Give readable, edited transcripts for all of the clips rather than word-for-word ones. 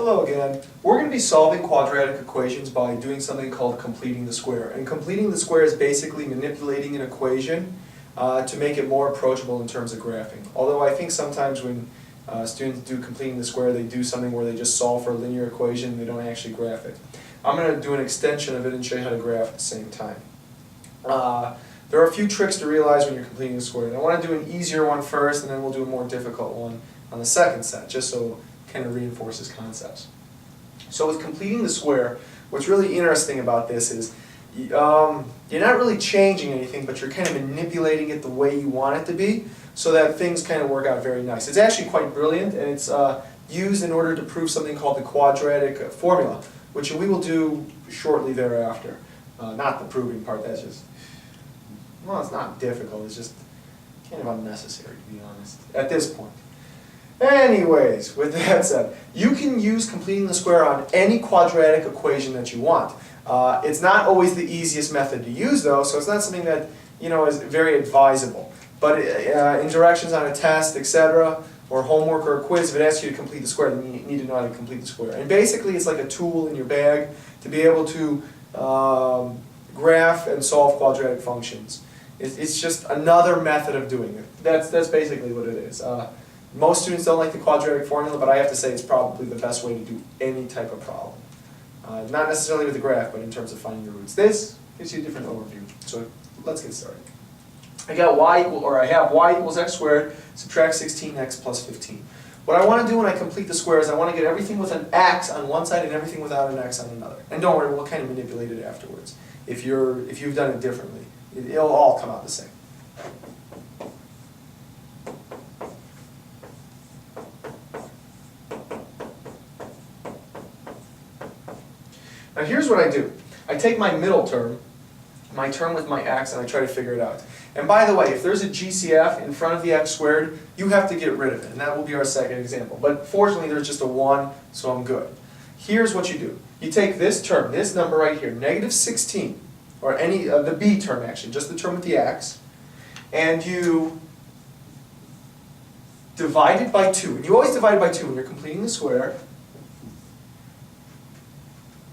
Hello again. We're going to be solving quadratic equations by doing something called completing the square. And completing the square is basically manipulating an equation to make it more approachable in terms of graphing. Although I think sometimes when students do completing the square, they do something where they just solve for a linear equation and they don't actually graph it. I'm going to do an extension of it and show you how to graph at the same time. There are a few tricks to realize when you're completing the square. And I want to do an easier one first, and then we'll do a more difficult one on the second set, just so kind of reinforces concepts. So with completing the square, what's really interesting about this is you're not really changing anything, but you're kind of manipulating it the way you want it to be so that things kind of work out very nice. It's actually quite brilliant, and it's used in order to prove something called the quadratic formula, which we will do shortly thereafter. Not the proving part, that's just, well, it's not difficult, it's just kind of unnecessary, to be honest, at this point. Anyways, with that said, you can use completing the square on any quadratic equation that you want. It's not always the easiest method to use though, so it's not something that is very advisable. But in directions on a test, etc., or homework or a quiz, if it asks you to complete the square, then you need to know how to complete the square. And basically it's like a tool in your bag to be able to graph and solve quadratic functions. It's just another method of doing it. That's basically what it is. Most students don't like the quadratic formula, but I have to say it's probably the best way to do any type of problem. Not necessarily with the graph, but in terms of finding the roots. This gives you a different overview. So let's get started. I have y equals x squared, subtract 16x plus 15. What I want to do when I complete the square is I want to get everything with an x on one side and everything without an x on another. And don't worry, we'll kind of manipulate it afterwards. If you've done it differently, it'll all come out the same. Now here's what I do. I take my middle term, my term with my x, and I try to figure it out. And by the way, if there's a GCF in front of the x squared, you have to get rid of it, and that will be our second example. But fortunately there's just a 1, so I'm good. Here's what you do. You take this term, this number right here, negative 16, or any the b term actually, just the term with the x, and you divide it by 2. And you always divide it by 2 when you're completing the square.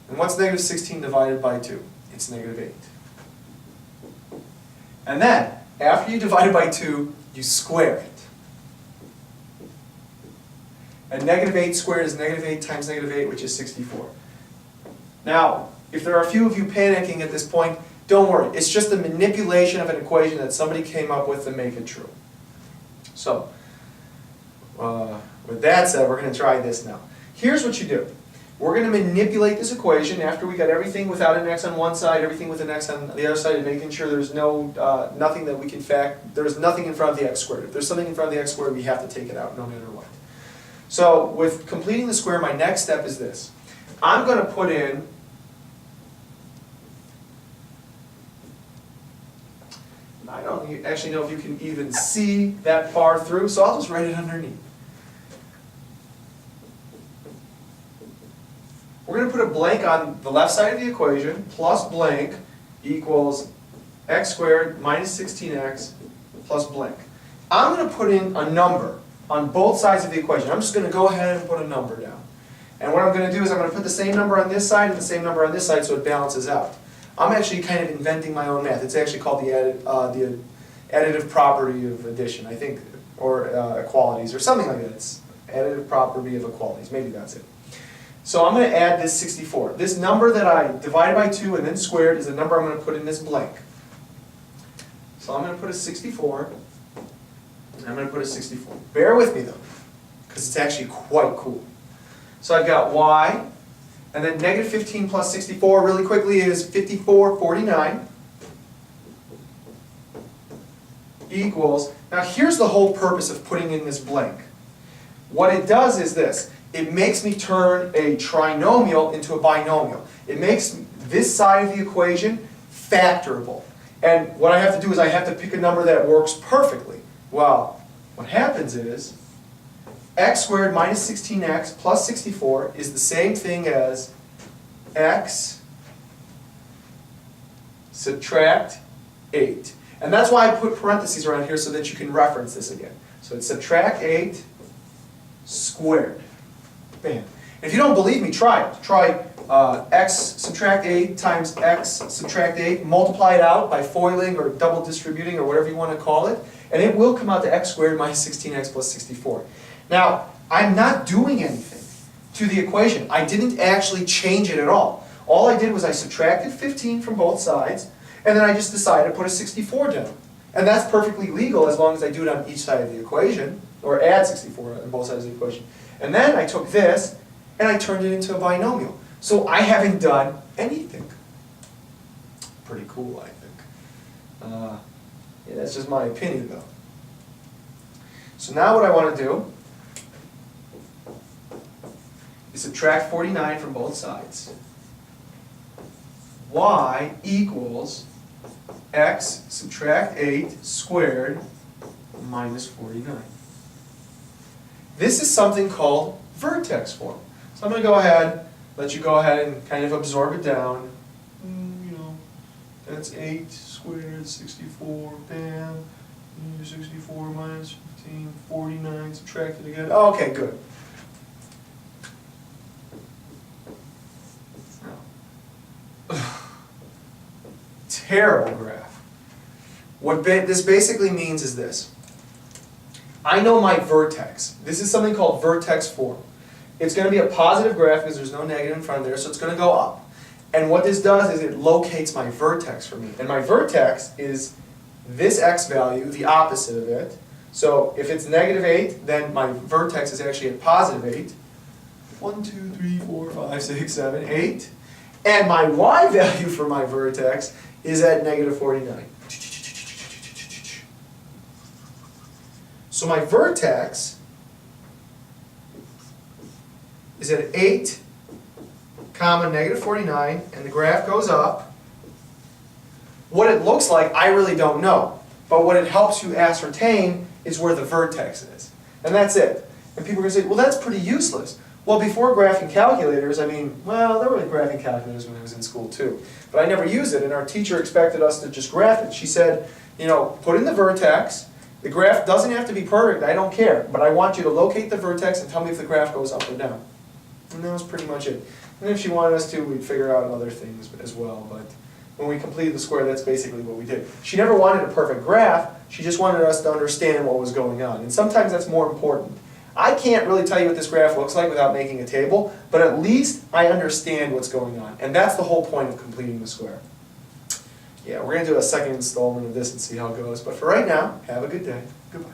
And what's negative 16 divided by 2? It's negative 8. And then, after you divide it by 2, you square it. And negative 8 squared is negative 8 times negative 8, which is 64. Now, if there are a few of you panicking at this point, don't worry. It's just a manipulation of an equation that somebody came up with to make it true. So, with that said, we're going to try this now. Here's what you do. We're going to manipulate this equation after we got everything without an x on one side, everything with an x on the other side, and making sure there's nothing that we can there's nothing in front of the x squared. If there's something in front of the x squared, we have to take it out no matter what. So with completing the square, my next step is this. I'm going to put in I don't actually know if you can even see that far through, so I'll just write it underneath. We're going to put a blank on the left side of the equation, plus blank equals x squared minus 16x plus blank. I'm going to put in a number on both sides of the equation. I'm just going to go ahead and put a number down. And what I'm going to do is I'm going to put the same number on this side and the same number on this side so it balances out. I'm actually kind of inventing my own math. It's actually called the additive property of addition, I think, or equalities, or something like that. It's additive property of equalities. Maybe that's it. So I'm going to add this 64. This number that I divided by 2 and then squared is the number I'm going to put in this blank. So I'm going to put a 64, and I'm going to put a 64. Bear with me though, because it's actually quite cool. So I've got y, and then negative 15 plus 64 really quickly is 5449 equals, now here's the whole purpose of putting in this blank. What it does is this. It makes me turn a trinomial into a binomial. It makes this side of the equation factorable. And what I have to do is I have to pick a number that works perfectly. Well, what happens is x squared minus 16x plus 64 is the same thing as x subtract 8. And that's why I put parentheses around here so that you can reference this again. So it's subtract 8 squared. Bam. If you don't believe me, try it. Try x subtract 8 times x subtract 8, multiply it out by foiling or double distributing or whatever you want to call it, and it will come out to x squared minus 16x plus 64. Now, I'm not doing anything to the equation. I didn't actually change it at all. All I did was I subtracted 15 from both sides, and then I just decided to put a 64 down. And that's perfectly legal as long as I do it on each side of the equation, or add 64 on both sides of the equation. And then I took this, and I turned it into a binomial. So I haven't done anything. Pretty cool, I think. Yeah, that's just my opinion, though. So now what I want to do is subtract 49 from both sides. Y equals x subtract 8 squared minus 49. This is something called vertex form. So I'm going to go ahead, let you go ahead and kind of absorb it down. You know, that's 8 squared, 64, bam. 64 minus 15, 49, subtract it again. Oh, okay, good. Terrible graph. What this basically means is this. I know my vertex. This is something called vertex form. It's going to be a positive graph because there's no negative in front of there, so it's going to go up. And what this does is it locates my vertex for me. And my vertex is this x value, the opposite of it. So if it's negative 8, then my vertex is actually at positive 8. 1, 2, 3, 4, 5, 6, 7, 8. And my y value for my vertex is at negative 49. So my vertex is at 8, comma, negative 49, and the graph goes up. What it looks like, I really don't know. But what it helps you ascertain is where the vertex is. And that's it. And people are going to say, well, that's pretty useless. Well, before graphing calculators, I mean, well, there were graphing calculators when I was in school too. But I never used it, and our teacher expected us to just graph it. She said, you know, put in the vertex. The graph doesn't have to be perfect, I don't care. But I want you to locate the vertex and tell me if the graph goes up or down. And that was pretty much it. And if she wanted us to, we'd figure out other things as well. But when we completed the square, that's basically what we did. She never wanted a perfect graph. She just wanted us to understand what was going on. And sometimes that's more important. I can't really tell you what this graph looks like without making a table, but at least I understand what's going on. And that's the whole point of completing the square. Yeah, we're going to do a second installment of this and see how it goes. But for right now, have a good day. Goodbye.